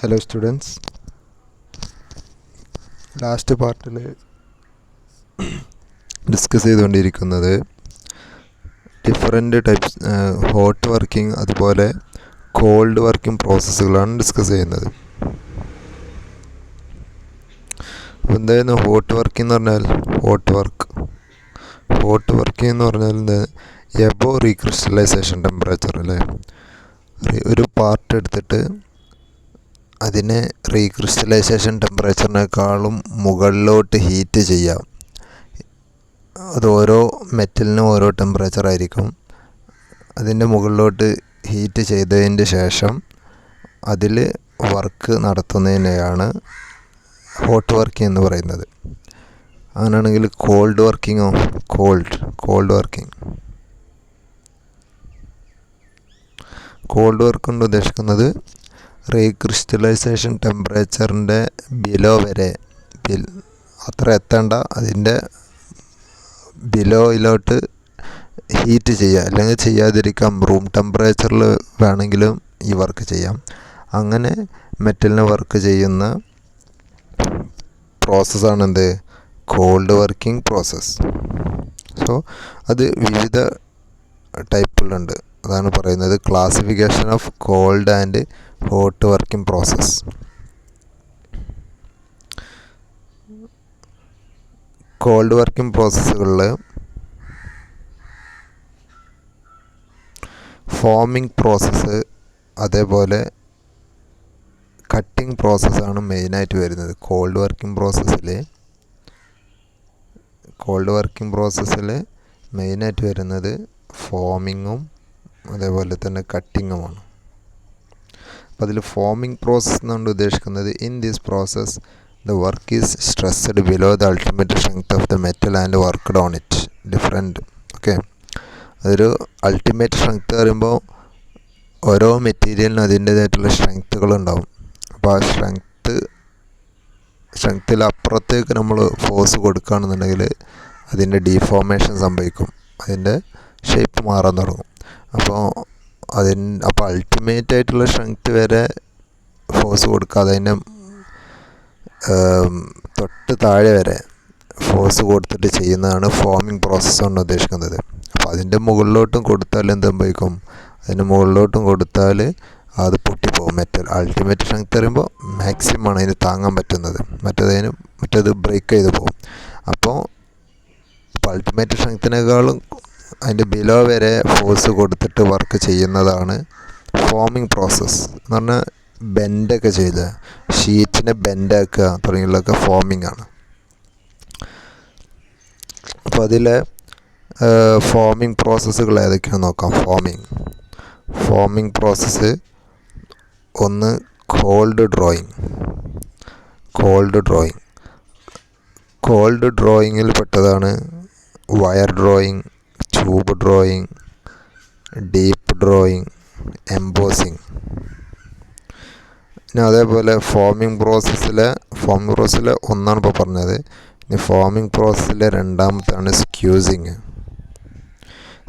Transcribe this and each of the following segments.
Hello students, last പാർട്ടിൽ discuss ചെയ്തുകൊണ്ടിരിക്കുന്നത് different types hot working അതുപോലെ കോൾഡ് വർക്കിംഗ് പ്രോസസ്സുകളാണ് ഡിസ്കസ് ചെയ്യുന്നത്. അപ്പോൾ എന്തായിരുന്നു ഹോട്ട് വർക്കിംഗ് എന്ന് പറഞ്ഞാൽ? ഹോട്ട് വർക്കിംഗ് എന്ന് പറഞ്ഞാൽ എബോ റീക്രിസ്റ്റലൈസേഷൻ ടെമ്പറേച്ചർ അല്ലേ. ഒരു പാർട്ട് എടുത്തിട്ട് അതിനെ റീക്രിസ്റ്റലൈസേഷൻ ടെമ്പറേച്ചറിനേക്കാളും മുകളിലോട്ട് ഹീറ്റ് ചെയ്യാം. അത് ഓരോ മെറ്റലിനും ഓരോ ടെമ്പറേച്ചർ ആയിരിക്കും. അതിൻ്റെ മുകളിലോട്ട് ഹീറ്റ് ചെയ്തതിൻ്റെ ശേഷം അതിൽ വർക്ക് നടത്തുന്നതിനെയാണ് ഹോട്ട് വർക്കിംഗ് എന്ന് പറയുന്നത്. അങ്ങനെയാണെങ്കിൽ കോൾഡ് വർക്കിങ്ങോ? കോൾഡ് വർക്ക് കൊണ്ട് ഉദ്ദേശിക്കുന്നത് റീക്രിസ്റ്റലൈസേഷൻ ടെമ്പറേച്ചറിൻ്റെ ബിലോ വരെ അത്ര എത്തേണ്ട, അതിൻ്റെ ബിലോയിലോട്ട് ഹീറ്റ് ചെയ്യുക, അല്ലെങ്കിൽ ചെയ്യാതിരിക്കാം. റൂം ടെമ്പറേച്ചറിൽ വേണമെങ്കിലും ഈ വർക്ക് ചെയ്യാം. അങ്ങനെ മെറ്റലിന് വർക്ക് ചെയ്യുന്ന പ്രോസസ്സാണ് എന്ത്? Cold working process. സോ അത് വിവിധ ടൈപ്പുകളുണ്ട്. അതാണ് പറയുന്നത് classification of cold and hot working process. Cold working പ്രോസസ്സുകളിൽ ഫോമിംഗ് പ്രോസസ്സ് അതേപോലെ കട്ടിംഗ് പ്രോസസ്സാണ് മെയിനായിട്ട് വരുന്നത്. കോൾഡ് വർക്കിംഗ് പ്രോസസ്സിൽ മെയിനായിട്ട് വരുന്നത് ഫോമിങ്ങും അതേപോലെ തന്നെ കട്ടിങ്ങുമാണ്. അപ്പോൾ അതിൽ ഫോമിംഗ് പ്രോസസ്സ് എന്നുകൊണ്ട് ഉദ്ദേശിക്കുന്നത് in this process the work is stressed below the ultimate strength of the metal and worked on it different. Okay, അതൊരു അൾട്ടിമേറ്റ് സ്ട്രെങ്ത് പറയുമ്പോൾ ഓരോ മെറ്റീരിയലിനും അതിൻ്റേതായിട്ടുള്ള സ്ട്രെങ്ത്തുകളുണ്ടാവും. അപ്പോൾ ആ സ്ട്രെങ്ത്തിൽ അപ്പുറത്തേക്ക് നമ്മൾ ഫോഴ്സ് കൊടുക്കുകയാണെന്നുണ്ടെങ്കിൽ അതിൻ്റെ ഡീഫോർമേഷൻ സംഭവിക്കും, അതിൻ്റെ ഷേപ്പ് മാറാൻ തുടങ്ങും. അപ്പോൾ അൾട്ടിമേറ്റ് ആയിട്ടുള്ള സ്ട്രെങ്ത് വരെ ഫോഴ്സ് കൊടുക്കാതെ അതിൻ്റെ തൊട്ട് താഴെ വരെ ഫോഴ്സ് കൊടുത്തിട്ട് ചെയ്യുന്നതാണ് ഫോമിംഗ് പ്രോസസ്സ് കൊണ്ട് ഉദ്ദേശിക്കുന്നത്. അപ്പോൾ അതിൻ്റെ മുകളിലോട്ടും കൊടുത്താൽ എന്ത് സംഭവിക്കും? അതിൻ്റെ മുകളിലോട്ടും കൊടുത്താൽ അത് പൊട്ടിപ്പോകും മെറ്റൽ. അൾട്ടിമേറ്റ് സ്ട്രെങ്ത് പറയുമ്പോൾ മാക്സിമം ആണ് അതിന് താങ്ങാൻ പറ്റുന്നത്, മറ്റേത് ബ്രേക്ക് ചെയ്ത് പോകും. അപ്പോൾ അൾട്ടിമേറ്റ് സ്ട്രെങ്ത്തിനേക്കാളും അതിൻ്റെ ബിലോ വരെ ഫോഴ്സ് കൊടുത്തിട്ട് വർക്ക് ചെയ്യുന്നതാണ് ഫോമിംഗ് പ്രോസസ്സ് എന്ന് പറഞ്ഞാൽ. ബെൻഡൊക്കെ ചെയ്ത് ഷീറ്റിനെ ബെൻഡാക്കുക തുടങ്ങിയുള്ളതൊക്കെ ഫോമിംഗ് ആണ്. അപ്പോൾ അതിലെ ഫോമിംഗ് പ്രോസസ്സുകൾ ഏതൊക്കെയാണെന്ന് നോക്കാം. ഫോമിംഗ് പ്രോസസ്സ് ഒന്ന് കോൾഡ് ഡ്രോയിങ്ങിൽ പെട്ടതാണ് wire drawing, tube drawing, deep drawing, embossing. പിന്നെ അതേപോലെ ഫോമിംഗ് പ്രോസസ്സിലെ ഒന്നാണ് ഇപ്പോൾ പറഞ്ഞത്. ഇനി ഫോമിംഗ് പ്രോസസ്സിലെ രണ്ടാമത്താണ്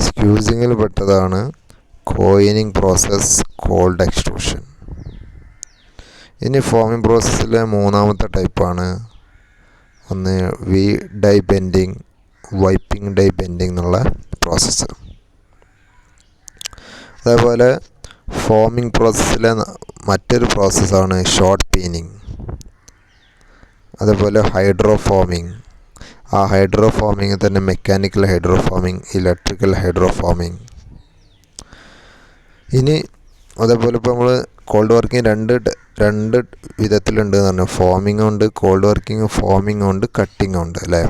സ്ക്യൂസിങ്ങിൽ പെട്ടതാണ് കോയിനിങ് പ്രോസസ്സ്, കോൾഡ് എക്സ്ട്രൂഷൻ. ഇനി ഫോമിംഗ് പ്രോസസ്സിലെ മൂന്നാമത്തെ ടൈപ്പാണ് ഒന്ന് die bending, wiping die bending എന്നുള്ള പ്രോസസ്സ്. അതേപോലെ ഫോമിംഗ് പ്രോസസ്സിലെ മറ്റൊരു പ്രോസസ്സാണ് ഷോർട്ട് പീനിങ്. അതേപോലെ ഹൈഡ്രോഫോമിങ്. ആ ഹൈഡ്രോഫോമിങ് തന്നെ മെക്കാനിക്കൽ ഹൈഡ്രോഫോമിങ്, ഇലക്ട്രിക്കൽ ഹൈഡ്രോഫോമിങ്. ഇനി അതേപോലെ ഇപ്പോൾ നമ്മൾ കോൾഡ് വർക്കിംഗ് രണ്ട് വിധത്തിലുണ്ട് എന്ന് പറഞ്ഞു. ഫോമിംഗ് ഉണ്ട്, കോൾഡ് വർക്കിംഗ് ഫോമിംഗ് ഉണ്ട്, കട്ടിംഗ് ഉണ്ട് അല്ലേ.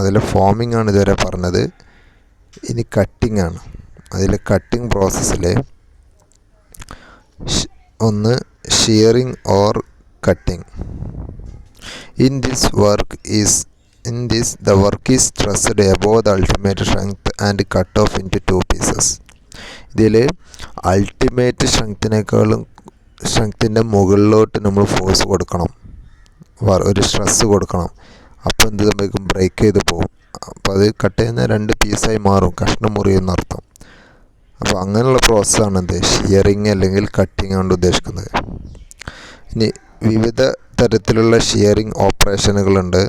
അതിൽ ഫോമിംഗ് ആണ് ഇതുവരെ പറഞ്ഞത്. ഇനി കട്ടിംഗ് ആണ്. അതിൽ കട്ടിംഗ് പ്രോസസ്സിൽ ഒന്ന് shearing or cutting. In this the work is stressed above the ultimate strength and cut off into two pieces. ഇതിൽ അൾട്ടിമേറ്റ് സ്ട്രെങ്ത്തിൻ്റെ മുകളിലോട്ട് നമ്മൾ ഫോഴ്സ് കൊടുക്കണം, ഒരു സ്ട്രെസ്സ് കൊടുക്കണം. അപ്പോൾ എന്ത് സംഭവിക്കും? ബ്രേക്ക് ചെയ്ത് പോകും. അപ്പോൾ അത് കട്ട് ചെയ്യുന്ന രണ്ട് പീസായി മാറും, കഷ്ണം മുറിയെന്നർത്ഥം. അപ്പോൾ അങ്ങനെയുള്ള പ്രോസസ്സാണ് എന്ത് ഷിയറിങ് അല്ലെങ്കിൽ കട്ടിങ് കൊണ്ട് ഉദ്ദേശിക്കുന്നത്. ഇനി വിവിധ തരത്തിലുള്ള ഷിയറിംഗ് ഓപ്പറേഷനുകളുണ്ട്.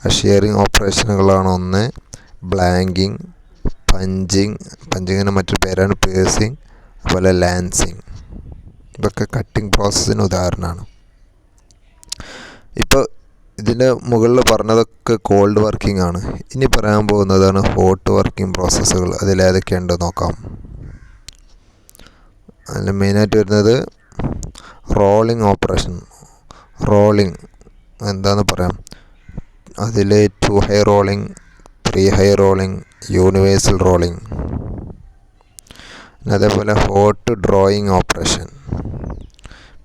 ആ ഷിയറിംഗ് ഓപ്പറേഷനുകളാണ് ഒന്ന് ബ്ലാങ്കിങ്, പഞ്ചിങ്ങിന് മറ്റൊരു പേരാണ് പേഴ്സിങ്, അതുപോലെ ലാൻസിങ്. ഇതൊക്കെ കട്ടിംഗ് പ്രോസസ്സിന് ഉദാഹരണമാണ്. ഇപ്പോൾ ഇതിൻ്റെ മുകളിൽ പറഞ്ഞതൊക്കെ കോൾഡ് വർക്കിംഗ് ആണ്. ഇനി പറയാൻ പോകുന്നതാണ് ഹോട്ട് വർക്കിംഗ് പ്രോസസ്സുകൾ. അതിലേതൊക്കെയുണ്ട് നോക്കാം. അതിൽ മെയിനായിട്ട് വരുന്നത് റോളിംഗ് ഓപ്പറേഷൻ. റോളിംഗ് എന്താണെന്ന് പറയാം. അതിൽ 2 high rolling, 3 high rolling, universal rolling. അതേപോലെ ഹോട്ട് ഡ്രോയിങ് ഓപ്പറേഷൻ,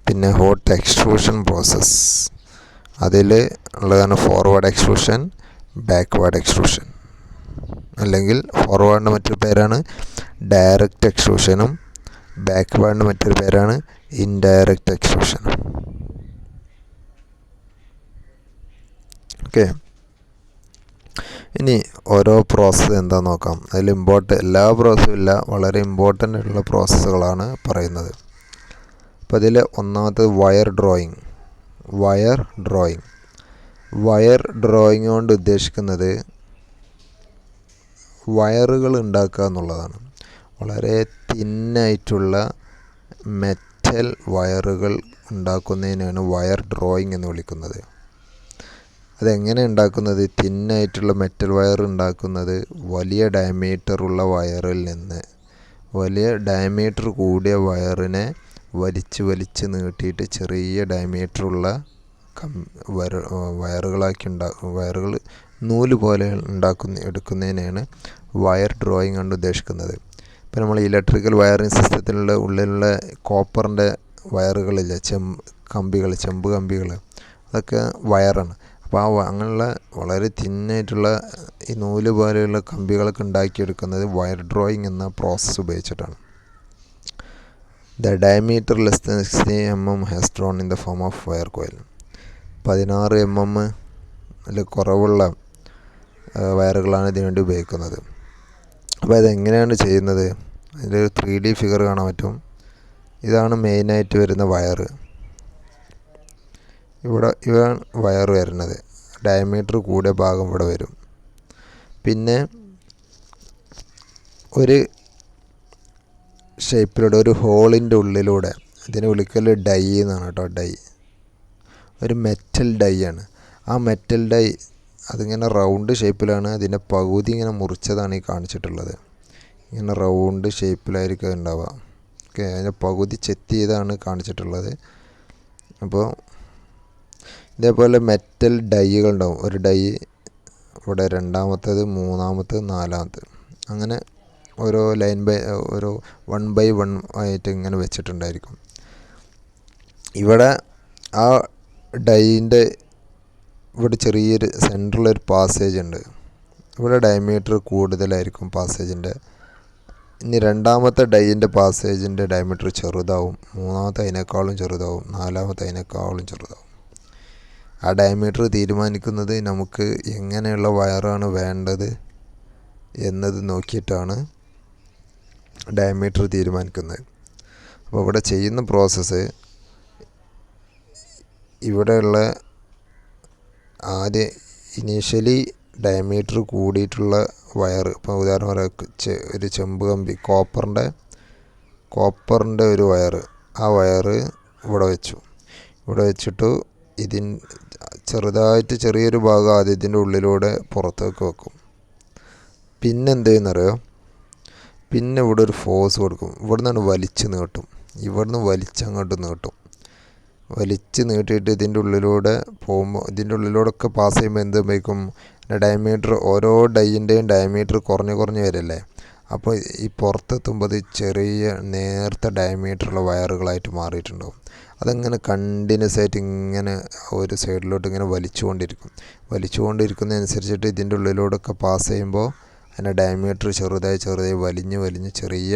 പിന്നെ ഹോട്ട് എക്സ്ട്രൂഷൻ പ്രോസസ്സ്. അതിൽ ഉള്ളതാണ് ഫോർവേഡ് എക്സ്ട്രൂഷൻ, ബാക്ക്വേർഡ് എക്സ്ട്രൂഷൻ. അല്ലെങ്കിൽ ഫോർവേഡിൻ്റെ മറ്റൊരു പേരാണ് ഡയറക്റ്റ് എക്സ്ട്രൂഷനും ബാക്ക്വേർഡിൻ്റെ മറ്റൊരു പേരാണ് ഇൻഡയറക്റ്റ് എക്സ്ട്രൂഷനും. ഓക്കെ, ഇനി ഓരോ പ്രോസസ്സ് എന്താണെന്ന് നോക്കാം. അതിൽ എല്ലാ പ്രോസസ്സും ഇല്ല, വളരെ ഇമ്പോർട്ടൻ്റ് ആയിട്ടുള്ള പ്രോസസ്സുകളാണ് പറയുന്നത്. അപ്പോൾ ഇതിൽ ഒന്നാമത്തത് വയർ ഡ്രോയിങ്. വയർ ഡ്രോയിങ് കൊണ്ട് ഉദ്ദേശിക്കുന്നത് വയറുകൾ ഉണ്ടാക്കുക എന്നുള്ളതാണ്. വളരെ തിന്നായിട്ടുള്ള മെറ്റൽ വയറുകൾ ഉണ്ടാക്കുന്നതിനാണ് വയർ ഡ്രോയിങ് എന്ന് വിളിക്കുന്നത്. അതെങ്ങനെ ഉണ്ടാക്കുന്നത്? തിന്നായിട്ടുള്ള മെറ്റൽ വയർ ഉണ്ടാക്കുന്നത് വലിയ ഡയമീറ്ററുള്ള വയറിൽ നിന്ന് വലിയ ഡയമീറ്റർ കൂടിയ വയറിനെ വലിച്ച് നീട്ടിയിട്ട് ചെറിയ ഡയമീറ്ററുള്ള വയറുകൾ നൂല് പോലെ എടുക്കുന്നതിനാണ് വയർ ഡ്രോയിങ് കൊണ്ട് ഉദ്ദേശിക്കുന്നത്. ഇപ്പോൾ നമ്മൾ ഇലക്ട്രിക്കൽ വയറിംഗ് സിസ്റ്റത്തിലുള്ള ഉള്ളിലുള്ള കോപ്പറിൻ്റെ വയറുകളില്ല, ചെമ്പ് കമ്പികൾ, അതൊക്കെ വയറാണ്. അപ്പോൾ അങ്ങനെയുള്ള വളരെ തിന്നായിട്ടുള്ള ഈ നൂല് പോലെയുള്ള കമ്പികളൊക്കെ ഉണ്ടാക്കിയെടുക്കുന്നത് വയർ ഡ്രോയിങ് എന്ന പ്രോസസ്സ് ഉപയോഗിച്ചിട്ടാണ്. The diameter less than 60 mm has drone in the form of wire coil. 16 mm കുറവുള്ള വയറുകളാണ് ഇതിനുവേണ്ടി ഉപയോഗിക്കുന്നത്. അപ്പോൾ ഇതെങ്ങനെയാണ് ചെയ്യുന്നത്? അതിൻ്റെ ഒരു 3D ഫിഗർ കാണാൻ പറ്റും. ഇതാണ് മെയിനായിട്ട് വരുന്ന വയർ. ഇവ വയർ വരുന്നത് ഡയമീറ്റർ കൂടിയ ഭാഗം ഇവിടെ വരും. പിന്നെ ഒരു ഷേപ്പിലൂടെ ഒരു ഹോളിൻ്റെ ഉള്ളിലൂടെ, ഇതിനെ വിളിക്കൽ ഡൈ എന്നാണ് കേട്ടോ. ഒരു മെറ്റൽ ഡൈ ആണ്. ആ മെറ്റൽ ഡൈ അതിങ്ങനെ റൗണ്ട് ഷേപ്പിലാണ്. അതിൻ്റെ പകുതി ഇങ്ങനെ മുറിച്ചതാണ് ഈ കാണിച്ചിട്ടുള്ളത്. ഇങ്ങനെ റൗണ്ട് ഷേപ്പിലായിരിക്കും ഉണ്ടാവുക. ഓക്കെ, അതിൻ്റെ പകുതി ചെത്തി ചെയ്താണ് കാണിച്ചിട്ടുള്ളത്. അപ്പോൾ ഇതേപോലെ മെറ്റൽ ഡൈകൾ ഉണ്ടാവും. ഒരു ഡൈ ഇവിടെ, രണ്ടാമത്തേത്, മൂന്നാമത്തേത്, നാലാമത്തേത്, അങ്ങനെ ഓരോ ഓരോ 1 by 1 ആയിട്ട് ഇങ്ങനെ വെച്ചിട്ടുണ്ടായിരിക്കും. ഇവിടെ ആ ഡൈൻ്റെ ഇവിടെ ചെറിയൊരു സെൻറ്ററിലൊരു പാസേജ് ഉണ്ട്. ഇവിടെ ഡയമീറ്റർ കൂടുതലായിരിക്കും പാസേജിൻ്റെ. ഇനി രണ്ടാമത്തെ ഡൈൻ്റെ പാസേജിൻ്റെ ഡയമീറ്റർ ചെറുതാവും, മൂന്നാമത്തെ അതിനേക്കാളും ചെറുതാവും, നാലാമത്തെ അതിനേക്കാളും ചെറുതാവും. ആ ഡയമീറ്റർ തീരുമാനിക്കുന്നത് നമുക്ക് എങ്ങനെയുള്ള വയറാണ് വേണ്ടത് എന്നത് നോക്കിയിട്ടാണ് ഡയമീറ്റർ തീരുമാനിക്കുന്നത്. അപ്പോൾ ഇവിടെ ചെയ്യുന്ന പ്രോസസ്സ്, ഇവിടെയുള്ള ആദ്യം ഇനീഷ്യലി ഡയമീറ്റർ കൂടിയിട്ടുള്ള വയർ, ഇപ്പോൾ ഉദാഹരണം പറയാം, ഒരു ചെമ്പ് കമ്പി, കോപ്പറിൻ്റെ ഒരു വയർ, ആ വയർ ഇവിടെ വെച്ചിട്ട് ചെറിയൊരു ഭാഗം ആദ്യം ഇതിൻ്റെ ഉള്ളിലൂടെ പുറത്തേക്ക് വെക്കും. പിന്നെ എന്ത് ചെയ്യുന്നറിയോ? പിന്നെ ഇവിടെ ഒരു ഫോഴ്സ് കൊടുക്കും. ഇവിടെ നിന്നാണ് വലിച്ച് നീട്ടും. ഇവിടുന്ന് വലിച്ചങ്ങോട്ട് നീട്ടും. വലിച്ച് നീട്ടിയിട്ട് ഇതിൻ്റെ ഉള്ളിലൂടെ പോകുമ്പോൾ, ഇതിൻ്റെ ഉള്ളിലൂടെയൊക്കെ പാസ് ചെയ്യുമ്പോൾ എന്ത് സംഭവിക്കും? ഡയമീറ്റർ, ഓരോ ഡൈൻ്റെയും ഡയമീറ്റർ കുറഞ്ഞ് വരില്ലേ? അപ്പോൾ ഈ പുറത്തെത്തുമ്പോൾ അത് ചെറിയ നേർത്ത ഡയമീറ്ററുള്ള വയറുകളായിട്ട് മാറിയിട്ടുണ്ടാവും. അതങ്ങനെ കണ്ടിന്യൂസ് ആയിട്ട് ഇങ്ങനെ ഒരു സൈഡിലോട്ട് ഇങ്ങനെ വലിച്ചുകൊണ്ടിരിക്കുന്നതനുസരിച്ചിട്ട് ഇതിൻ്റെ ഉള്ളിലൂടെയൊക്കെ പാസ് ചെയ്യുമ്പോൾ അതിൻ്റെ ഡയമീറ്റർ ചെറുതായി വലിഞ്ഞ് ചെറിയ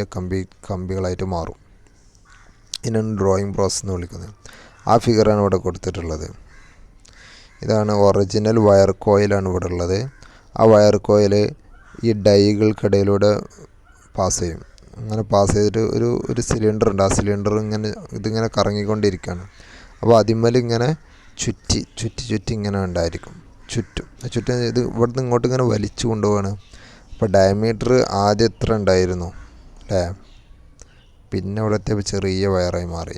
കമ്പികളായിട്ട് മാറും. ഇതിനാണ് ഡ്രോയിങ് പ്രോസസ്സ് എന്ന് വിളിക്കുന്നത്. ആ ഫിഗറാണ് ഇവിടെ കൊടുത്തിട്ടുള്ളത്. ഇതാണ് ഒറിജിനൽ വയർ കോയിലാണ് ഇവിടെ ഉള്ളത്. ആ വയർ കോയിൽ ഈ ഡൈകൾക്കിടയിലൂടെ പാസ് ചെയ്യും. അങ്ങനെ പാസ് ചെയ്തിട്ട് ഒരു സിലിണ്ടർ ഉണ്ട്. ആ സിലിണ്ടർ ഇതിങ്ങനെ കറങ്ങിക്കൊണ്ടിരിക്കുകയാണ്. അപ്പോൾ അതിന്മേൽ ഇങ്ങനെ ചുറ്റി ചുറ്റി ചുറ്റി ഇങ്ങനെ ഉണ്ടായിരിക്കും, ചുറ്റും ഇത് ഇവിടുന്ന് ഇങ്ങോട്ട് ഇങ്ങനെ വലിച്ചു കൊണ്ടുപോവാണ്. അപ്പോൾ ഡയമീറ്റർ ആദ്യം എത്ര ഉണ്ടായിരുന്നു അല്ലേ, പിന്നെ ഇവിടെ എത്തിയപ്പോൾ ചെറിയ വയറായി മാറി.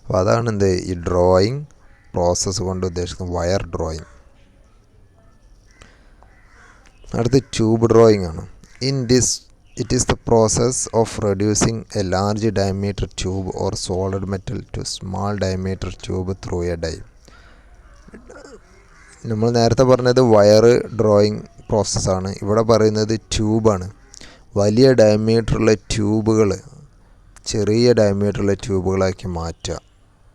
അപ്പോൾ അതാണ് എന്ത് ഈ ഡ്രോയിങ് പ്രോസസ്സ് കൊണ്ട് ഉദ്ദേശിക്കുന്നത്, വയർ ഡ്രോയിങ്. അടുത്ത് ട്യൂബ് ഡ്രോയിങ് ആണ്. In this it is the process of reducing a large diameter tube or solid metal to small diameter tube through a die. നമ്മൾ നേരത്തെ പറഞ്ഞത് വയർ ഡ്രോയിങ് പ്രോസസ്സാണ്, ഇവിടെ പറയുന്നത് ട്യൂബാണ്. വലിയ ഡയമീറ്ററുള്ള ട്യൂബുകൾ ചെറിയ ഡയമീറ്ററുള്ള ട്യൂബുകളാക്കി മാറ്റുക,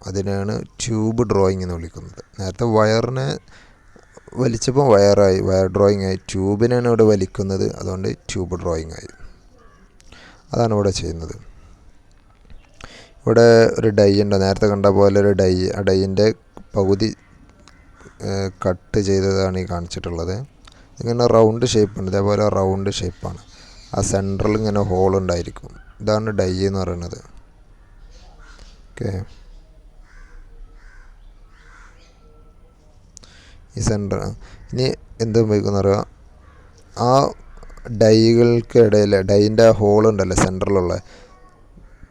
അതിനാണ് ട്യൂബ് ഡ്രോയിങ് എന്ന് വിളിക്കുന്നത്. നേരത്തെ വയറിനെ വലിച്ചപ്പോൾ വയർ ഡ്രോയിങ് ആയി. ട്യൂബിനാണ് ഇവിടെ വലിക്കുന്നത്, അതുകൊണ്ട് ട്യൂബ് ഡ്രോയിങ് ആയി. അതാണ് ഇവിടെ ചെയ്യുന്നത്. ഇവിടെ ഒരു ഡൈ ഉണ്ട്, നേരത്തെ കണ്ട പോലെ ഒരു ഡൈ. ആ ഡൈയിൻ്റെ പകുതി കട്ട് ചെയ്തതാണ് ഈ കാണിച്ചിട്ടുള്ളത്. ഇങ്ങനെ റൗണ്ട് ഷേപ്പ് ഉണ്ട്, ഇതേപോലെ റൗണ്ട് ഷേപ്പാണ്. ആ സെൻറ്ററിൽ ഇങ്ങനെ ഹോൾ ഉണ്ടായിരിക്കും. ഇതാണ് ഡൈ എന്ന് പറയുന്നത്. ഓക്കെ, ഈ സെൻറ്റർ. ഇനി എന്ത് ഉപയോഗിക്കുന്ന പറയുക, ആ ഡൈകൾക്കിടയിൽ ഡൈൻ്റെ ആ ഹോൾ ഉണ്ടല്ലോ സെൻറ്ററിലുള്ള,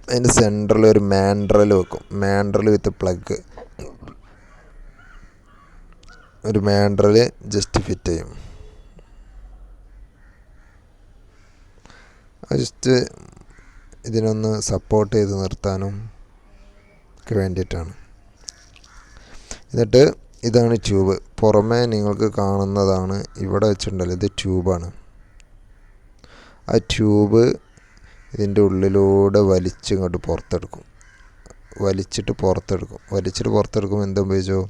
അതിൻ്റെ സെൻറ്ററിൽ ഒരു മാൻഡ്രൽ വെക്കും. മാൻഡ്രൽ വിത്ത് പ്ലഗ്, ഒരു മാൻഡ്രൽ ജസ്റ്റ് ഫിറ്റ് ചെയ്യും. ജസ്റ്റ് ഇതിനൊന്ന് സപ്പോർട്ട് ചെയ്ത് നിർത്താനും ഒക്കെ വേണ്ടിയിട്ടാണ്. എന്നിട്ട് ഇതാണ് ട്യൂബ്. പുറമേ നിങ്ങൾക്ക് കാണുന്നതാണ് ഇവിടെ വെച്ചിട്ടുണ്ടല്ലോ, ഇത് ട്യൂബാണ്. ആ ട്യൂബ് ഇതിൻ്റെ ഉള്ളിലൂടെ വലിച്ചിങ്ങോട്ട് പുറത്തെടുക്കും. വലിച്ചിട്ട് പുറത്തെടുക്കുമ്പോൾ എന്താ ഉപയോഗിച്ചോ,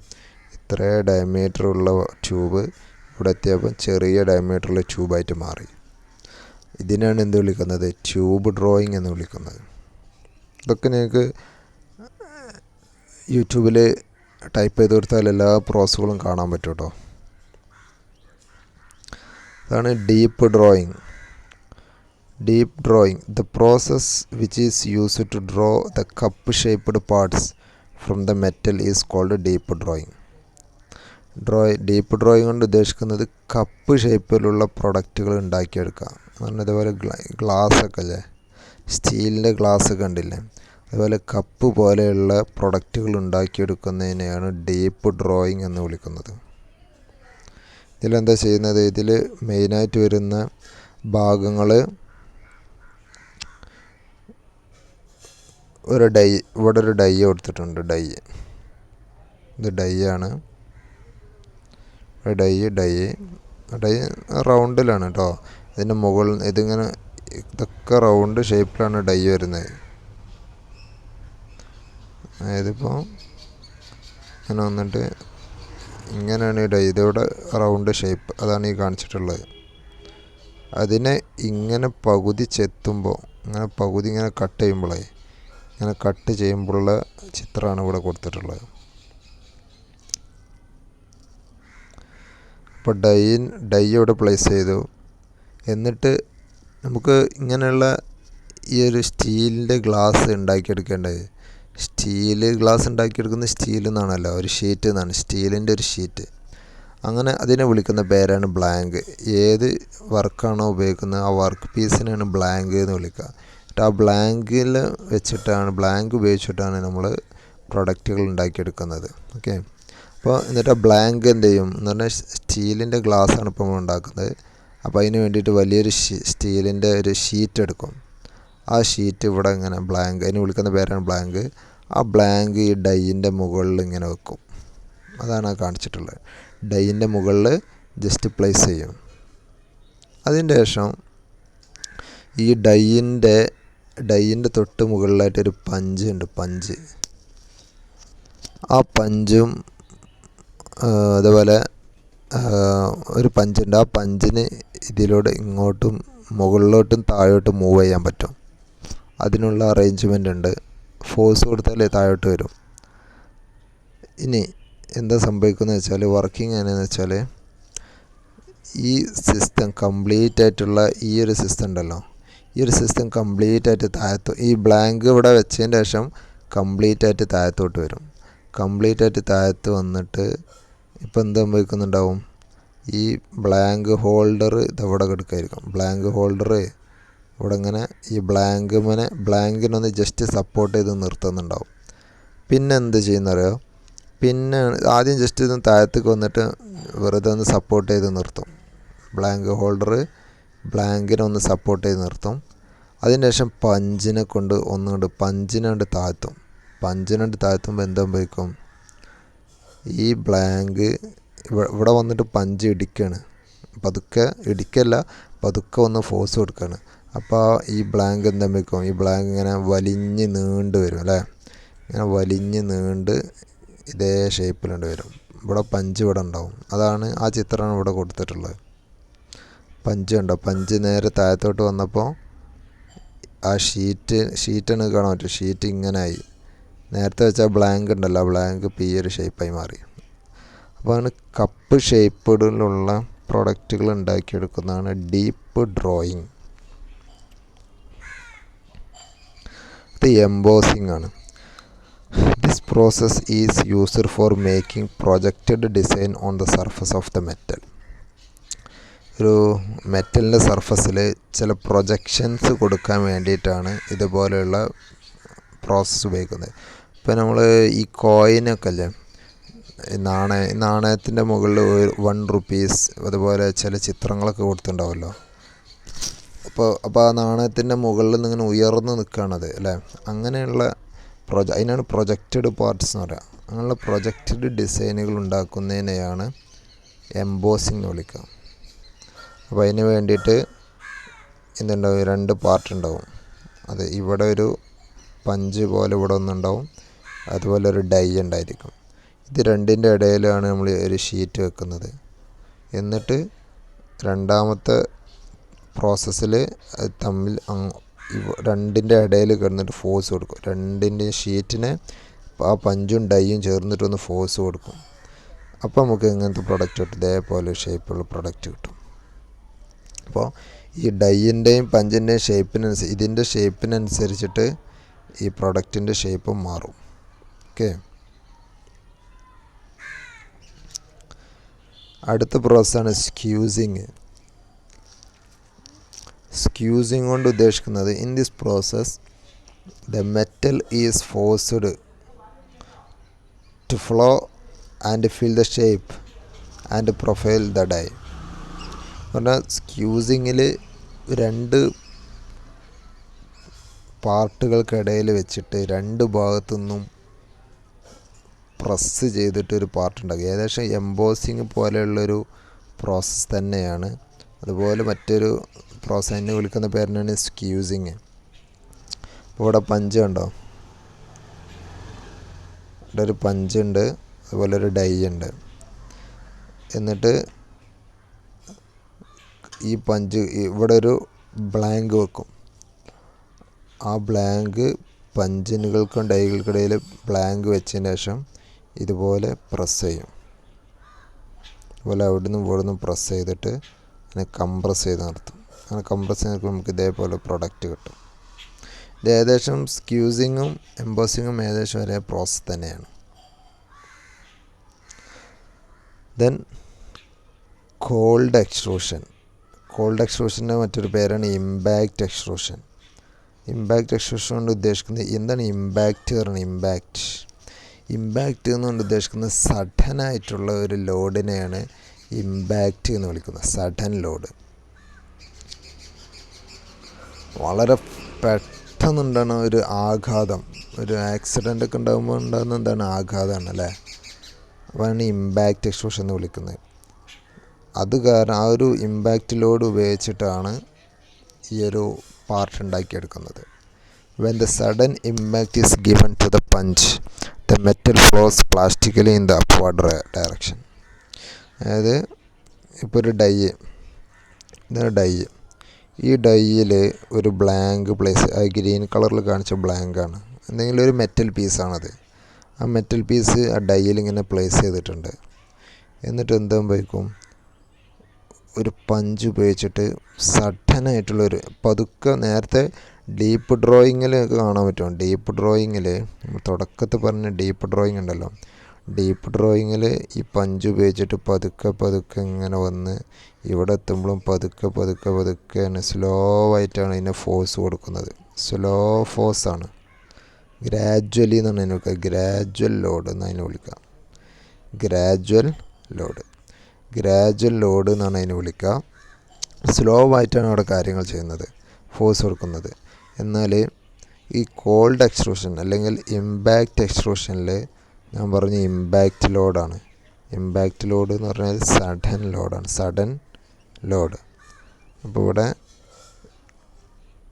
ഇത്ര ഡയമീറ്ററുള്ള ട്യൂബ് ഇവിടെ എത്തിയപ്പോൾ ചെറിയ ഡയമീറ്ററുള്ള ട്യൂബായിട്ട് മാറി. ഇതിനാണ് എന്ത് വിളിക്കുന്നത്, ട്യൂബ് ഡ്രോയിങ് എന്ന് വിളിക്കുന്നത്. ഇതൊക്കെ നിങ്ങൾക്ക് യൂട്യൂബിൽ ടൈപ്പ് ചെയ്ത് കൊടുത്താൽ എല്ലാ പ്രോസസ്സുകളും കാണാൻ പറ്റും കേട്ടോ. അതാണ് deep drawing. Deep drawing, the process which is used to draw the cup shaped parts from the metal is cold deep drawing. Deep drawing കൊണ്ട് ഉദ്ദേശിക്കുന്നത് കപ്പ് ഷേപ്പിലുള്ള പ്രൊഡക്റ്റുകൾ ഉണ്ടാക്കിയെടുക്കുക. കാരണം ഇതേപോലെ ഗ്ലാസ്സൊക്കെ അല്ലേ, സ്റ്റീലിൻ്റെ ഗ്ലാസ് കണ്ടില്ലേ, അതുപോലെ കപ്പ് പോലെയുള്ള പ്രൊഡക്റ്റുകൾ ഉണ്ടാക്കിയെടുക്കുന്നതിനെയാണ് ഡീപ്പ് ഡ്രോയിങ് എന്ന് വിളിക്കുന്നത്. ഇതിലെന്താ ചെയ്യുന്നത്, ഇതിൽ മെയിനായിട്ട് വരുന്ന ഭാഗങ്ങൾ ഒരു ഡൈ, ഇവിടെ ഒരു ഡൈ കൊടുത്തിട്ടുണ്ട്. ഇത് ഡൈ ആണ്. ഡൈ റൗണ്ടിലാണ് കേട്ടോ. ഇതിൻ്റെ മുകളിൽ ഇതൊക്കെ റൗണ്ട് ഷേപ്പിലാണ് ഡൈ വരുന്നത്. അതായതിപ്പോൾ ഇങ്ങനെ വന്നിട്ട് ഇങ്ങനെയാണ് ഈ ഡൈ, ഇതിവിടെ റൗണ്ട് ഷേപ്പ്, അതാണ് ഈ കാണിച്ചിട്ടുള്ളത്. അതിനെ ഇങ്ങനെ പകുതി ചെത്തുമ്പോൾ, ഇങ്ങനെ കട്ട് ചെയ്യുമ്പോഴുള്ള ചിത്രമാണ് ഇവിടെ കൊടുത്തിട്ടുള്ളത്. അപ്പോൾ ഡൈ ഇവിടെ പ്ലേസ് ചെയ്തു. എന്നിട്ട് നമുക്ക് ഇങ്ങനെയുള്ള ഈ ഒരു സ്റ്റീലിൻ്റെ ഗ്ലാസ് ഉണ്ടാക്കിയെടുക്കേണ്ടത്, ഗ്ലാസ് ഉണ്ടാക്കിയെടുക്കുന്ന സ്റ്റീൽ എന്നാണല്ലോ, ഒരു ഷീറ്റ് എന്നാണ്, സ്റ്റീലിൻ്റെ ഒരു ഷീറ്റ്. അങ്ങനെ അതിനെ വിളിക്കുന്ന പേരാണ് ബ്ലാങ്ക്. ഏത് വർക്കാണോ ഉപയോഗിക്കുന്നത് ആ വർക്ക് പീസിനാണ് ബ്ലാങ്ക് എന്ന് വിളിക്കുക. ആ ബ്ലാങ്കിൽ ബ്ലാങ്ക് ഉപയോഗിച്ചിട്ടാണ് നമ്മൾ പ്രൊഡക്റ്റുകൾ ഉണ്ടാക്കിയെടുക്കുന്നത്. ഓക്കെ, അപ്പോൾ എന്നിട്ട് ആ ബ്ലാങ്ക് എന്ത് ചെയ്യും എന്ന് പറഞ്ഞാൽ, സ്റ്റീലിൻ്റെ ഗ്ലാസ്സാണ് ഇപ്പോൾ നമ്മൾ ഉണ്ടാക്കുന്നത്. അപ്പോൾ അതിന് വേണ്ടിയിട്ട് വലിയൊരു സ്റ്റീലിൻ്റെ ഒരു ഷീറ്റ് എടുക്കും. ആ ഷീറ്റ് ഇവിടെ ഇങ്ങനെ ബ്ലാങ്ക്, അതിന് വിളിക്കുന്ന പേരാണ് ബ്ലാങ്ക്. ആ ബ്ലാങ്ക് ഈ ഡൈയിൻ്റെ മുകളിൽ ഇങ്ങനെ വെക്കും. അതാണ് കാണിച്ചിട്ടുള്ളത്. ഡൈയിൻ്റെ മുകളിൽ ജസ്റ്റ് പ്ലേസ് ചെയ്യും. അതിൻ്റെ ശേഷം ഈ ഡൈയിൻ്റെ തൊട്ട് മുകളിലായിട്ടൊരു പഞ്ച്. ആ പഞ്ചും അതേപോലെ ഒരു പഞ്ചുണ്ട്. ആ പഞ്ചിന് ഇതിലൂടെ ഇങ്ങോട്ടും മുകളിലോട്ടും താഴോട്ടും മൂവ് ചെയ്യാൻ പറ്റും. അതിനുള്ള അറേഞ്ച്മെൻ്റ് ഉണ്ട്. ഫോഴ്സ് കൊടുത്താൽ താഴോട്ട് വരും. ഇനി എന്താ സംഭവിക്കുന്നത് വെച്ചാൽ, വർക്കിംഗ് എങ്ങനെയാണെന്ന് വെച്ചാൽ, ഈ സിസ്റ്റം കംപ്ലീറ്റ് ആയിട്ടുള്ള ഈ ഒരു സിസ്റ്റം ഉണ്ടല്ലോ, ഈ ഒരു സിസ്റ്റം കംപ്ലീറ്റ് ആയിട്ട് താഴത്ത് ഈ ബ്ലാങ്ക് ഇവിടെ വെച്ചതിന് ശേഷം കംപ്ലീറ്റ് ആയിട്ട് താഴത്തോട്ട് വരും. കംപ്ലീറ്റ് ആയിട്ട് താഴത്ത് വന്നിട്ട് ഇപ്പോൾ എന്ത് സംഭവിക്കുന്നുണ്ടാവും, ഈ ബ്ലാങ്ക് ഹോൾഡർ ഇതവിടെ കിടക്കായിരിക്കും. ബ്ലാങ്ക് ഹോൾഡർ ഇവിടെ ഇങ്ങനെ ഈ ബ്ലാങ്കിനൊന്ന് ജസ്റ്റ് സപ്പോർട്ട് ചെയ്ത് നിർത്തുന്നുണ്ടാവും. പിന്നെ എന്ത് ചെയ്യുന്നറിയോ, പിന്നെ ആദ്യം ജസ്റ്റ് ഇതൊന്ന് താഴത്തേക്ക് വന്നിട്ട് വെറുതെ ഒന്ന് സപ്പോർട്ട് ചെയ്ത് നിർത്തും. ബ്ലാങ്ക് ഹോൾഡർ ബ്ലാങ്കിനൊന്ന് സപ്പോർട്ട് ചെയ്ത് നിർത്തും. അതിന് ശേഷം പഞ്ചിനെ കൊണ്ട് പഞ്ചിനെ താഴ്ത്തും. താഴ്ത്തുമ്പോൾ എന്താ സംഭവിക്കും, ഈ ബ്ലാങ്ക് ഇവിടെ വന്നിട്ട് പഞ്ച് ഇടിക്കുകയാണ്. പതുക്കെ ഒന്ന് ഫോഴ്സ് കൊടുക്കുകയാണ്. അപ്പോൾ ഈ ബ്ലാങ്ക് എന്താ സംഭവിക്കും, ഈ ബ്ലാങ്ക് ഇങ്ങനെ വലിഞ്ഞ് നീണ്ട് വരും അല്ലേ. ഇങ്ങനെ വലിഞ്ഞ് നീണ്ട് ഇതേ ഷേപ്പിലുണ്ട് വരും. ഇവിടെ പഞ്ച് ഇവിടെ ഉണ്ടാവും. അതാണ് ആ ചിത്രമാണ് ഇവിടെ കൊടുത്തിട്ടുള്ളത്. പഞ്ച് ഉണ്ടോ, പഞ്ച് നേരെ താഴത്തോട്ട് വന്നപ്പോൾ ആ ഷീറ്റാണ് കാണാൻ പറ്റും. ഷീറ്റ് ഇങ്ങനെ ആയി. നേരത്തെ വെച്ചാൽ ബ്ലാങ്ക് ഉണ്ടല്ലോ, ബ്ലാങ്ക് ഇപ്പോൾ ഈ ഒരു ഷേപ്പായി മാറി. അപ്പോൾ അങ്ങനെ കപ്പ് ഷേപ്പിലുള്ള പ്രൊഡക്റ്റുകൾ ഉണ്ടാക്കിയെടുക്കുന്നതാണ് ഡീപ്പ് ഡ്രോയിങ്. ഇത് എംബോസിംഗ് ആണ്. This process is used for making projected design on the surface of the metal. ഒരു മെറ്റലിൻ്റെ സർഫസിൽ ചില പ്രൊജക്ഷൻസ് കൊടുക്കാൻ വേണ്ടിയിട്ടാണ് ഇതുപോലെയുള്ള പ്രോസസ്സ് ഉപയോഗിക്കുന്നത്. ഇപ്പോൾ നമ്മൾ ഈ കോയിനൊക്കെ അല്ലേ, നാണയത്തിൻ്റെ മുകളിൽ 1 റുപ്പീസ് അതുപോലെ ചില ചിത്രങ്ങളൊക്കെ കൊടുത്തിട്ടുണ്ടാവുമല്ലോ. അപ്പോൾ ആ നാണയത്തിൻ്റെ മുകളിൽ നിന്ന് ഇങ്ങനെ ഉയർന്ന് നിൽക്കുകയാണത് അല്ലേ. അങ്ങനെയുള്ള അതിനാണ് പ്രൊജക്റ്റഡ് പാർട്സ് എന്ന് പറയുക. അങ്ങനെയുള്ള പ്രൊജക്റ്റഡ് ഡിസൈനുകൾ ഉണ്ടാക്കുന്നതിനെയാണ് എംബോസിംഗ് എന്ന് വിളിക്കുക. അപ്പോൾ അതിന് വേണ്ടിയിട്ട് എന്തുണ്ടാവും, 2 പാർട്ട് ഉണ്ടാവും. അത് ഇവിടെ ഒരു പഞ്ച് പോലെ ഇവിടെ ഒന്നുണ്ടാവും, അതുപോലെ ഒരു ഡൈ ഉണ്ടായിരിക്കും. ഇത് രണ്ടിൻ്റെ ഇടയിലാണ് നമ്മൾ ഒരു ഷീറ്റ് വെക്കുന്നത്. എന്നിട്ട് രണ്ടാമത്തെ പ്രോസസ്സിൽ തമ്മിൽ രണ്ടിൻ്റെ ഇടയിൽ കിടന്നിട്ട് ഫോഴ്സ് കൊടുക്കും. രണ്ടിൻ്റെ ഷീറ്റിനെ ആ പഞ്ചും ഡൈയും ചേർന്നിട്ടൊന്ന് ഫോഴ്സ് കൊടുക്കും. അപ്പോൾ നമുക്ക് ഇങ്ങനത്തെ പ്രൊഡക്റ്റ് കിട്ടും. ഇതേപോലെ ഷേപ്പുള്ള പ്രൊഡക്റ്റ് കിട്ടും. അപ്പോൾ ഈ ഡൈയിൻ്റെയും പഞ്ചിൻ്റെയും ഇതിൻ്റെ ഷേപ്പിനനുസരിച്ചിട്ട് ഈ പ്രൊഡക്റ്റിൻ്റെ ഷേപ്പും മാറും. ഓക്കെ. അടുത്ത പ്രോസസ്സാണ് സ്ക്യൂസിങ്. സ്ക്യൂസിങ് കൊണ്ട് ഉദ്ദേശിക്കുന്നത്, in this process the metal is forced to flow and fill the shape and profile the die. പറഞ്ഞാൽ സ്ക്യൂസിങ്ങിൽ 2 പാർട്ടുകൾക്കിടയിൽ വെച്ചിട്ട് 2 ഭാഗത്തു നിന്നും പ്രസ് ചെയ്തിട്ടൊരു പാർട്ട് ഉണ്ടാക്കുക. ഏകദേശം എംബോസിങ് പോലെയുള്ളൊരു പ്രോസസ്സ് തന്നെയാണ്. അതുപോലെ മറ്റൊരു പ്രോസസ്സിനെ വിളിക്കുന്ന പേരിനാണ് സ്ക്യൂസിങ്. അപ്പോൾ ഇവിടെ പഞ്ച് ഉണ്ടോ, ഇവിടെ ഒരു പഞ്ചുണ്ട്, അതുപോലെ ഒരു ഡൈ ഉണ്ട്. എന്നിട്ട് ഈ പഞ്ച് ഇവിടെ ഒരു ബ്ലാങ്ക് വെക്കും. ആ ബ്ലാങ്ക് പഞ്ചിനുകൾക്കും ഡൈകൾക്കിടയിൽ ബ്ലാങ്ക് വെച്ചതിന് ശേഷം ഇതുപോലെ പ്രസ് ചെയ്യും. അതുപോലെ ഇവിടുന്ന് പ്രസ് ചെയ്തിട്ട് അതിനെ കംപ്രസ് ചെയ്ത് നിർത്തും. അങ്ങനെ കംപ്രസ് ചെയ്ത് നിർത്തുമ്പോൾ നമുക്ക് ഇതേപോലെ പ്രൊഡക്റ്റ് കിട്ടും. ഇത് ഏകദേശം സ്ക്യൂസിങ്ങും എംബോസിങ്ങും ഏകദേശം ഒരേ പ്രോസസ്സ് തന്നെയാണ്. Then cold extrusion. കോൾഡ് എക്സ്ട്രൂഷൻ്റെ മറ്റൊരു പേരാണ് ഇമ്പാക്റ്റ് എക്സ്ട്രൂഷൻ. ഇമ്പാക്റ്റ് എക്സ്ട്രൂഷൻ കൊണ്ട് ഉദ്ദേശിക്കുന്നത് എന്താണ്? ഇമ്പാക്റ്റ് പറഞ്ഞാൽ ഇമ്പാക്റ്റ് എന്നുകൊണ്ട് ഉദ്ദേശിക്കുന്നത് സഡനായിട്ടുള്ള ഒരു ലോഡിനെയാണ് ഇമ്പാക്റ്റ് എന്ന് വിളിക്കുന്നത്. സഡൻ ലോഡ്, വളരെ പെട്ടെന്നുണ്ടാകുന്ന ഒരു ആഘാതം. ഒരു ആക്സിഡൻ്റ് ഒക്കെ ഉണ്ടാകുമ്പോൾ ഉണ്ടാകുന്ന എന്താണ്? ആഘാതമാണ് അല്ലേ. അതാണ് ഇമ്പാക്റ്റ് എക്സ്ട്രൂഷൻ എന്ന് വിളിക്കുന്നത്. അത് കാരണം ആ ഒരു ഇമ്പാക്റ്റ് ലോഡ് ഉപയോഗിച്ചിട്ടാണ് ഈ ഒരു പാർട്ട് ഉണ്ടാക്കിയെടുക്കുന്നത്. When the sudden impact is given to the punch, the metal flows plastically in the upward direction. അതായത് ഇപ്പോൾ ഒരു ഇതാണ് ഡൈ. ഈ ഡൈയിൽ ഒരു ബ്ലാങ്ക് പ്ലേസ്, ആ ഗ്രീൻ കളറിൽ കാണിച്ച ബ്ലാങ്കാണ്. എന്തെങ്കിലും ഒരു മെറ്റൽ പീസാണത്. ആ മെറ്റൽ പീസ് ആ ഡൈയിൽ ഇങ്ങനെ പ്ലേസ് ചെയ്തിട്ടുണ്ട്. എന്നിട്ട് എന്താ സംഭവിക്കും? ഒരു പഞ്ച് ഉപയോഗിച്ചിട്ട് സഡനായിട്ടുള്ളൊരു പതുക്കെ, നേരത്തെ ഡീപ്പ് ഡ്രോയിങ്ങിൽ കാണാൻ പറ്റും. ഡീപ്പ് ഡ്രോയിങ്ങിൽ തുടക്കത്തിൽ പറഞ്ഞ ഡീപ്പ് ഡ്രോയിങ് ഉണ്ടല്ലോ, ഡീപ്പ് ഡ്രോയിങ്ങിൽ ഈ പഞ്ച് ഉപയോഗിച്ചിട്ട് പതുക്കെ ഇങ്ങനെ വന്ന് ഇവിടെ എത്തുമ്പോഴും പതുക്കെ സ്ലോ ആയിട്ടാണ് ഇതിനെ ഫോഴ്സ് കൊടുക്കുന്നത്. സ്ലോ ഫോഴ്സാണ്. ഗ്രാജ്വലി എന്നാണ് അതിന് വിളിക്കുക. ഗ്രാജ്വൽ ലോഡ് എന്ന് അതിനെ വിളിക്കുക. ഗ്രാജ്വൽ ലോഡ് എന്നാണ് അതിനെ വിളിക്കുക. സ്ലോ ആയിട്ടാണ് അവിടെ കാര്യങ്ങൾ ചെയ്യുന്നത്, ഫോഴ്സ് കൊടുക്കുന്നത്. എന്നാൽ ഈ കോൾഡ് എക്സ്ട്രൂഷൻ അല്ലെങ്കിൽ ഇമ്പാക്റ്റ് എക്സ്ട്രൂഷനിൽ ഞാൻ പറഞ്ഞ ഇമ്പാക്റ്റ് ലോഡാണ്. ഇമ്പാക്റ്റ് ലോഡ് എന്ന് പറഞ്ഞാൽ സഡൻ ലോഡ്. അപ്പോൾ ഇവിടെ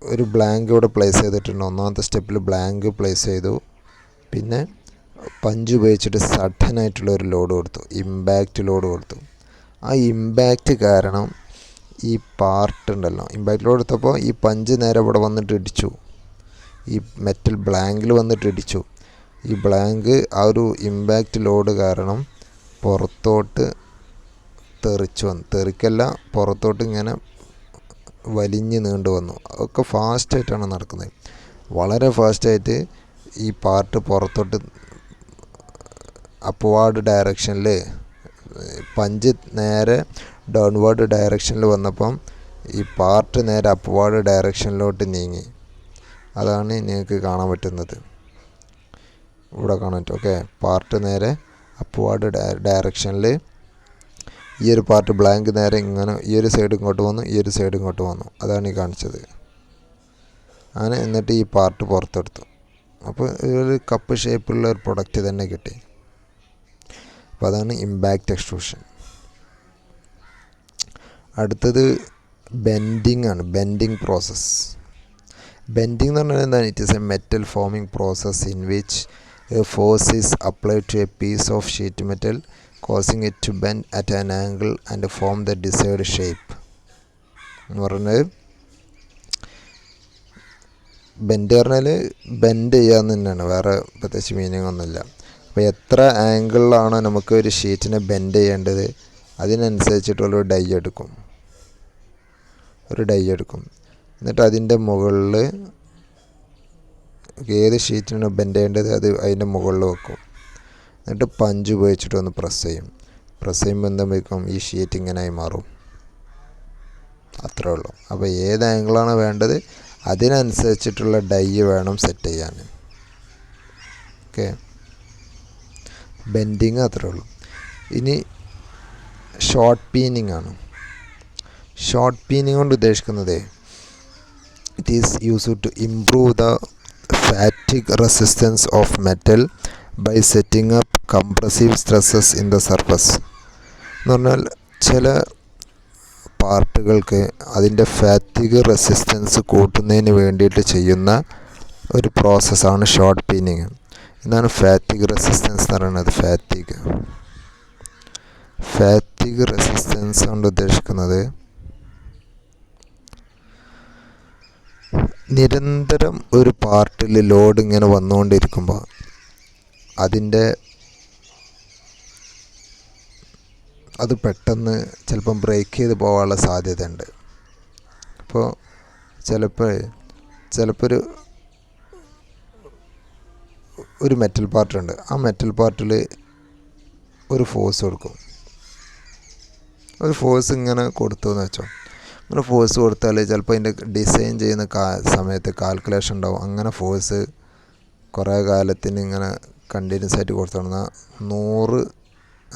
ഒരു ബ്ലാങ്ക് ഇവിടെ പ്ലേസ് ചെയ്തിട്ടുണ്ട്. ഒന്നാമത്തെ സ്റ്റെപ്പിൽ ബ്ലാങ്ക് പ്ലേസ് ചെയ്തു. പിന്നെ പഞ്ച് ഉപയോഗിച്ചിട്ട് സഡനായിട്ടുള്ള ഒരു ലോഡ് കൊടുത്തു, ഇമ്പാക്റ്റ് ലോഡ് കൊടുത്തു. ആ ഇമ്പാക്റ്റ് കാരണം ഈ പാർട്ട് ഉണ്ടല്ലോ, ഇമ്പാക്റ്റ് ലോഡ് എടുത്തപ്പോൾ ഈ പഞ്ച് നേരെ ഇവിടെ വന്നിട്ട് ഇടിച്ചു, ഈ മെറ്റൽ ബ്ലാങ്കിൽ വന്നിട്ട് ഇടിച്ചു. ഈ ബ്ലാങ്ക് ആ ഒരു ഇമ്പാക്റ്റ് ലോഡ് കാരണം പുറത്തോട്ട് തെറിക്കല്ല, പുറത്തോട്ട് ഇങ്ങനെ വലിഞ്ഞ് നീണ്ടു വന്നു. അതൊക്കെ ഫാസ്റ്റായിട്ടാണ് നടക്കുന്നത്. വളരെ ഫാസ്റ്റായിട്ട് ഈ പാർട്ട് പുറത്തോട്ട് അപ്വാർഡ് ഡയറക്ഷനിൽ, പഞ്ച് നേരെ ഡൗൺവേർഡ് ഡയറക്ഷനിൽ വന്നപ്പം ഈ പാർട്ട് നേരെ അപ്വാർഡ് ഡയറക്ഷനിലോട്ട് നീങ്ങി. അതാണ് നിങ്ങൾക്ക് കാണാൻ പറ്റുന്നത്. ഇവിടെ കാണാൻ പറ്റും. ഓക്കെ, പാർട്ട് നേരെ അപ്വാർഡ് ഡയറക്ഷനിൽ, ഈ ഒരു പാർട്ട് ബ്ലാങ്ക് നേരെ ഇങ്ങനെ ഈ ഒരു സൈഡ് ഇങ്ങോട്ട് വന്നു, ഈ ഒരു സൈഡ് ഇങ്ങോട്ട് വന്നു. അതാണ് ഈ കാണിച്ചത്. അങ്ങനെ എന്നിട്ട് ഈ പാർട്ട് പുറത്തെടുത്തു. അപ്പോൾ ഒരു കപ്പ് ഷേപ്പുള്ള ഒരു പ്രൊഡക്റ്റ് തന്നെ കിട്ടി. അപ്പോൾ അതാണ് ഇമ്പാക്റ്റ് എക്സ്ട്രൂഷൻ. അടുത്തത് ബെൻഡിങ് ആണ്. Bending process. ബെൻഡിങ് എന്ന് പറഞ്ഞാൽ എന്താണ്? It is a metal forming process in which a force is applied to a piece of sheet metal causing it to bend at an angle and form the desired shape. എന്ന് പറഞ്ഞാൽ bend ചെയ്യാന്ന് തന്നെയാണ്, വേറെ പ്രത്യേകിച്ച് meaning ഒന്നുമില്ല. അപ്പോൾ എത്ര ആംഗിളിലാണോ നമുക്ക് ഒരു ഷീറ്റിനെ ബെൻഡ് ചെയ്യേണ്ടത് അതിനനുസരിച്ചിട്ടുള്ളൊരു ഡൈ എടുക്കും. എന്നിട്ട് അതിൻ്റെ മുകളിൽ ഏത് ഷീറ്റിനാണ് ബെൻഡ് ചെയ്യേണ്ടത് അത് അതിൻ്റെ മുകളിൽ വെക്കും. എന്നിട്ട് പഞ്ച് ഉപയോഗിച്ചിട്ട് ഒന്ന് പ്രസ് ചെയ്യുമ്പോൾ എന്താ വയ്ക്കും, ഈ ഷീറ്റ് ഇങ്ങനെയായി മാറും. അത്രേ ഉള്ളൂ. അപ്പോൾ ഏത് ആംഗിളാണ് വേണ്ടത് അതിനനുസരിച്ചിട്ടുള്ള ഡൈ വേണം സെറ്റ് ചെയ്യാൻ. ഓക്കെ, ബെൻഡിങ് അത്രേ ഉള്ളൂ. ഇനി ഷോർട്ട് പീനിങ് ആണ്. ഷോർട്ട് പീനിങ് കൊണ്ട് ഉദ്ദേശിക്കുന്നത് it is used to improve the fatigue resistance of metal by setting up compressive stresses in the surface. എന്ന് പറഞ്ഞാൽ ചില പാർട്ടുകൾക്ക് അതിൻ്റെ ഫാറ്റിഗ് റെസിസ്റ്റൻസ് കൂട്ടുന്നതിന് വേണ്ടിയിട്ട് ചെയ്യുന്ന ഒരു പ്രോസസ്സാണ് ഷോർട്ട് പീനിങ്. എന്താണ് ഫാറ്റിഗ് റെസിസ്റ്റൻസ് എന്ന് പറയുന്നത്? ഫാറ്റിഗ് റെസിസ്റ്റൻസ് കൊണ്ട് ഉദ്ദേശിക്കുന്നത് നിരന്തരം ഒരു പാർട്ടിൽ ലോഡ് ഇങ്ങനെ വന്നുകൊണ്ടിരിക്കുമ്പോൾ അത് പെട്ടെന്ന് ചിലപ്പം ബ്രേക്ക് ചെയ്ത് പോകാനുള്ള സാധ്യതയുണ്ട്. അപ്പോൾ ചിലപ്പോൾ ഒരു മെറ്റൽ പാർട്ടുണ്ട്. ആ മെറ്റൽ പാർട്ടിൽ ഒരു ഫോഴ്സ് കൊടുക്കും. ഒരു ഫോഴ്സ് ഇങ്ങനെ കൊടുത്തു എന്ന് വെച്ചോ. അങ്ങനെ ഫോഴ്സ് കൊടുത്താൽ ചിലപ്പോൾ അതിൻ്റെ ഡിസൈൻ ചെയ്യുന്ന സമയത്ത് കാൽക്കുലേഷൻ ഉണ്ടാവും. അങ്ങനെ ഫോഴ്സ് കുറേ കാലത്തിന് ഇങ്ങനെ കണ്ടിന്യൂസ് ആയിട്ട് കൊടുത്തോണം. 100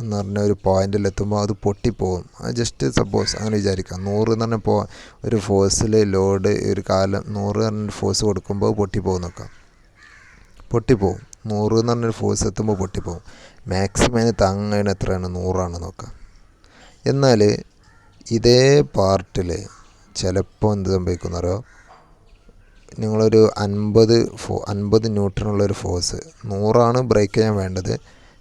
എന്ന് പറഞ്ഞ ഒരു പോയിൻ്റിലെത്തുമ്പോൾ അത് പൊട്ടിപ്പോകും. അത് ജസ്റ്റ് സപ്പോസ് അങ്ങനെ വിചാരിക്കാം. 100 എന്ന് പറഞ്ഞപ്പോൾ ഒരു ഫോഴ്സിൽ ലോഡ് ഒരു കാലം 100 പറഞ്ഞൊരു ഫോഴ്സ് കൊടുക്കുമ്പോൾ പൊട്ടിപ്പോകും. 100 എന്ന് പറഞ്ഞൊരു ഫോഴ്സ് എത്തുമ്പോൾ പൊട്ടിപ്പോകും. മാക്സിമം അതിന് താങ്ങുന്നതിന് എത്രയാണ്? 100 നോക്കാം. എന്നാൽ ഇതേ പാർട്ടിൽ ചിലപ്പോൾ എന്ത് സംഭവിക്കുന്നറിയോ, നിങ്ങളൊരു 50 ന്യൂട്ടനുള്ളൊരു ഫോഴ്സ്, 100 ബ്രേക്ക് ചെയ്യാൻ വേണ്ടത്.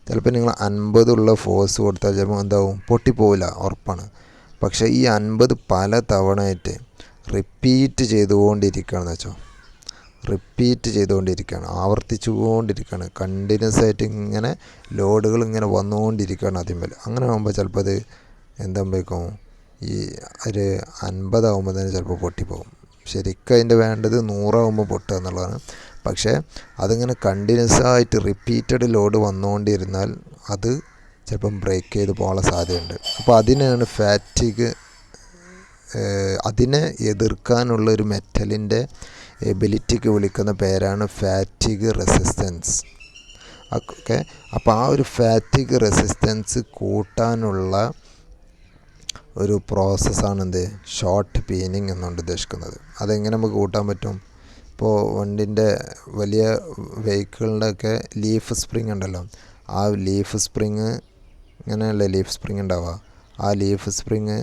ചിലപ്പോൾ നിങ്ങൾ 50 ഉള്ള ഫോഴ്സ് കൊടുത്താൽ ചിലപ്പോൾ എന്താവും? പൊട്ടിപ്പോവില്ല, ഉറപ്പാണ്. പക്ഷേ ഈ 50 പല തവണയായിട്ട് റിപ്പീറ്റ് ചെയ്തുകൊണ്ടിരിക്കുകയാണെന്ന് വെച്ചോ. ആവർത്തിച്ചുകൊണ്ടിരിക്കുകയാണ്. കണ്ടിന്യൂസ് ആയിട്ട് ഇങ്ങനെ ലോഡുകൾ ഇങ്ങനെ വന്നുകൊണ്ടിരിക്കുകയാണ് അതിന്മേൽ. അങ്ങനെ ആകുമ്പോൾ ചിലപ്പോൾ അത് എന്താകുമ്പോഴേക്കും ഈ ഒരു 50 ആകുമ്പോൾ തന്നെ ചിലപ്പോൾ പൊട്ടിപ്പോകും. ശരിക്കും അതിൻ്റെ വേണ്ടത് 100 പൊട്ടുക എന്നുള്ളതാണ്. പക്ഷേ അതിങ്ങനെ കണ്ടിന്യൂസ് ആയിട്ട് റിപ്പീറ്റഡ് ലോഡ് വന്നുകൊണ്ടിരുന്നാൽ അത് ചിലപ്പം ബ്രേക്ക് ചെയ്ത് പോകാനുള്ള സാധ്യതയുണ്ട്. അപ്പോൾ അതിനാണ് ഫാറ്റിഗ്. അതിനെ എതിർക്കാനുള്ള ഒരു മെറ്റലിൻ്റെ എബിലിറ്റിക്ക് വിളിക്കുന്ന പേരാണ് ഫാറ്റിഗ് റെസിസ്റ്റൻസ്. ഓക്കെ, അപ്പോൾ ആ ഒരു ഫാറ്റിഗ് റെസിസ്റ്റൻസ് കൂട്ടാനുള്ള ഒരു പ്രോസസ്സാണ് എന്ത്, ഷോർട്ട് പീനിങ് എന്നുകൊണ്ട് ഉദ്ദേശിക്കുന്നത്. അതെങ്ങനെ നമുക്ക് കൂട്ടാൻ പറ്റും? ഇപ്പോൾ വണ്ടിൻ്റെ വലിയ വെഹിക്കിളിൻ്റെയൊക്കെ ലീഫ് സ്പ്രിങ് ഉണ്ടല്ലോ, ആ ലീഫ് സ്പ്രിങ് ഇങ്ങനെയല്ലേ ലീഫ് സ്പ്രിങ് ഉണ്ടാവുക. ആ ലീഫ് സ്പ്രിങ്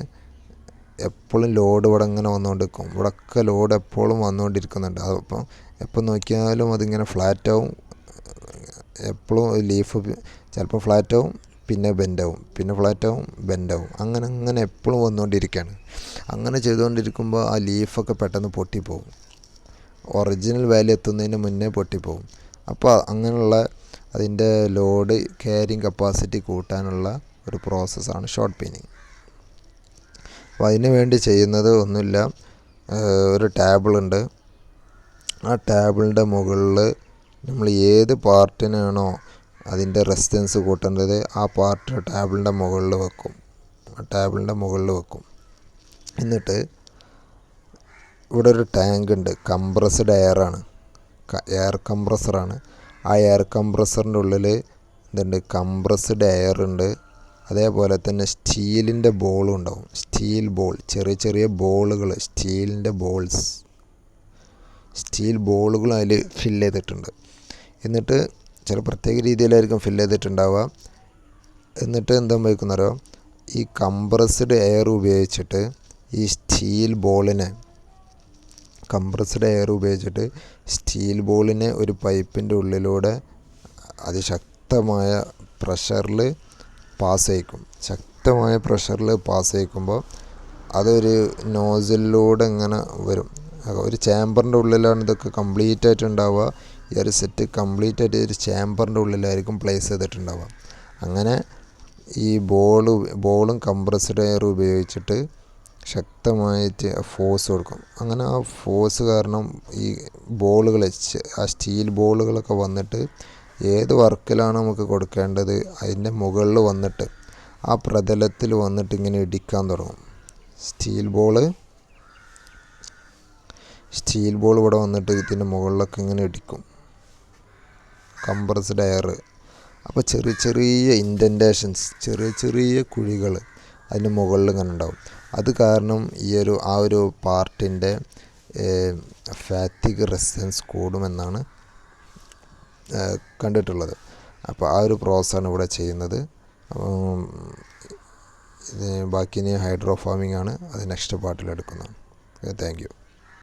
എപ്പോഴും ലോഡ് ഇവിടെ ഇങ്ങനെ വന്നുകൊണ്ടിരിക്കും. ഇവിടെയൊക്കെ ലോഡ് എപ്പോഴും വന്നുകൊണ്ടിരിക്കുന്നുണ്ട്. അപ്പം എപ്പോൾ നോക്കിയാലും അതിങ്ങനെ ഫ്ലാറ്റാവും. എപ്പോഴും ലീഫ് ചിലപ്പോൾ ഫ്ലാറ്റാവും, പിന്നെ ബെൻഡാവും, പിന്നെ ഫ്ലാറ്റാവും, ബെൻഡാവും, അങ്ങനെ എപ്പോഴും വന്നുകൊണ്ടിരിക്കുകയാണ്. അങ്ങനെ ചെയ്തുകൊണ്ടിരിക്കുമ്പോൾ ആ ലീഫൊക്കെ പെട്ടെന്ന് പൊട്ടിപ്പോവും. ഒറിജിനൽ വാല്യൂ എത്തുന്നതിന് മുന്നേ പൊട്ടിപ്പോവും. അപ്പോൾ അങ്ങനെയുള്ള അതിൻ്റെ ലോഡ് ക്യാരിങ് കപ്പാസിറ്റി കൂട്ടാനുള്ള ഒരു പ്രോസസ്സാണ് ഷോർട്ട് പീനിങ്. അപ്പോൾ അതിന് വേണ്ടി ചെയ്യുന്നത് ഒന്നുമില്ല, ഒരു ടേബിളുണ്ട്. ആ ടേബിളിൻ്റെ മുകളിൽ നമ്മൾ ഏത് പാർട്ടിനാണോ അതിൻ്റെ റെസിസ്റ്റൻസ് കൂട്ടേണ്ടത് ആ പാർട്ട് ടേബിളിൻ്റെ മുകളിൽ വെക്കും. എന്നിട്ട് ഇവിടെ ഒരു ടാങ്ക് ഉണ്ട്, കംപ്രസ്ഡ് എയറാണ്, എയർ കംപ്രസറാണ്. ആ എയർ കംപ്രസറിൻ്റെ ഉള്ളിൽ എന്തുണ്ട്, കംപ്രസ്ഡ് എയർ ഉണ്ട്. അതേപോലെ തന്നെ സ്റ്റീലിൻ്റെ ബോളും ഉണ്ടാവും. സ്റ്റീൽ ബോൾ, ചെറിയ ചെറിയ ബോളുകൾ, സ്റ്റീൽ ബോളുകൾ അതിൽ ഫില്ല് ചെയ്തിട്ടുണ്ട്. എന്നിട്ട് ചില പ്രത്യേക രീതിയിലായിരിക്കും ഫില്ല് ചെയ്തിട്ടുണ്ടാവുക. എന്നിട്ട് എന്താ ഉപയോഗിക്കുന്നറിയോ, ഈ കംപ്രസ്ഡ് എയർ ഉപയോഗിച്ചിട്ട് ഈ സ്റ്റീൽ ബോളിനെ ഒരു പൈപ്പിൻ്റെ ഉള്ളിലൂടെ അതിശക്തമായ പ്രഷറിൽ പാസ് ചെയ്യിക്കുമ്പോൾ അതൊരു നോസിലൂടെ ഇങ്ങനെ വരും. ഒരു ചേമ്പറിൻ്റെ ഉള്ളിലാണ് ഇതൊക്കെ കംപ്ലീറ്റ് ആയിട്ട് ഉണ്ടാവുക. ഈ ഒരു സെറ്റ് കംപ്ലീറ്റ് ആയിട്ട് ഒരു ചേമ്പറിൻ്റെ ഉള്ളിലായിരിക്കും പ്ലേസ് ചെയ്തിട്ടുണ്ടാവുക. അങ്ങനെ ഈ ബോളും കംപ്രസ്ഡ് എയർ ഉപയോഗിച്ചിട്ട് ശക്തമായിട്ട് ഫോഴ്സ് കൊടുക്കും. അങ്ങനെ ആ ഫോഴ്സ് കാരണം ഈ ബോളുകൾ, ആ സ്റ്റീൽ ബോളുകളൊക്കെ വന്നിട്ട് ഏത് വർക്കിലാണ് നമുക്ക് കൊടുക്കേണ്ടത് അതിൻ്റെ മുകളിൽ വന്നിട്ട് ആ പ്രതലത്തിൽ വന്നിട്ട് ഇങ്ങനെ ഇടിക്കാൻ തുടങ്ങും. സ്റ്റീൽ ബോൾ ഇവിടെ വന്നിട്ട് ഇതിൻ്റെ മുകളിലൊക്കെ ഇങ്ങനെ ഇടിക്കും കംപ്രസ്ഡ് എയർ. അപ്പോൾ ചെറിയ ചെറിയ ഇൻഡൻറ്റേഷൻസ്, ചെറിയ കുഴികൾ അതിൻ്റെ മുകളിൽ ഇങ്ങനെ ഉണ്ടാവും. അത് കാരണം ആ ഒരു പാർട്ടിൻ്റെ ഫാറ്റിഗ് റെസിസ്റ്റൻസ് കൂടുമെന്നാണ് കണ്ടിട്ടുള്ളത്. അപ്പോൾ ആ ഒരു പ്രോസസ്സാണ് ഇവിടെ ചെയ്യുന്നത്. ബാക്കി ഇനി ഹൈഡ്രോ ഫാമിംഗ് ആണ്, അത് നെക്സ്റ്റ് പാർട്ടിൽ എടുക്കുന്നതാണ്. Thank you.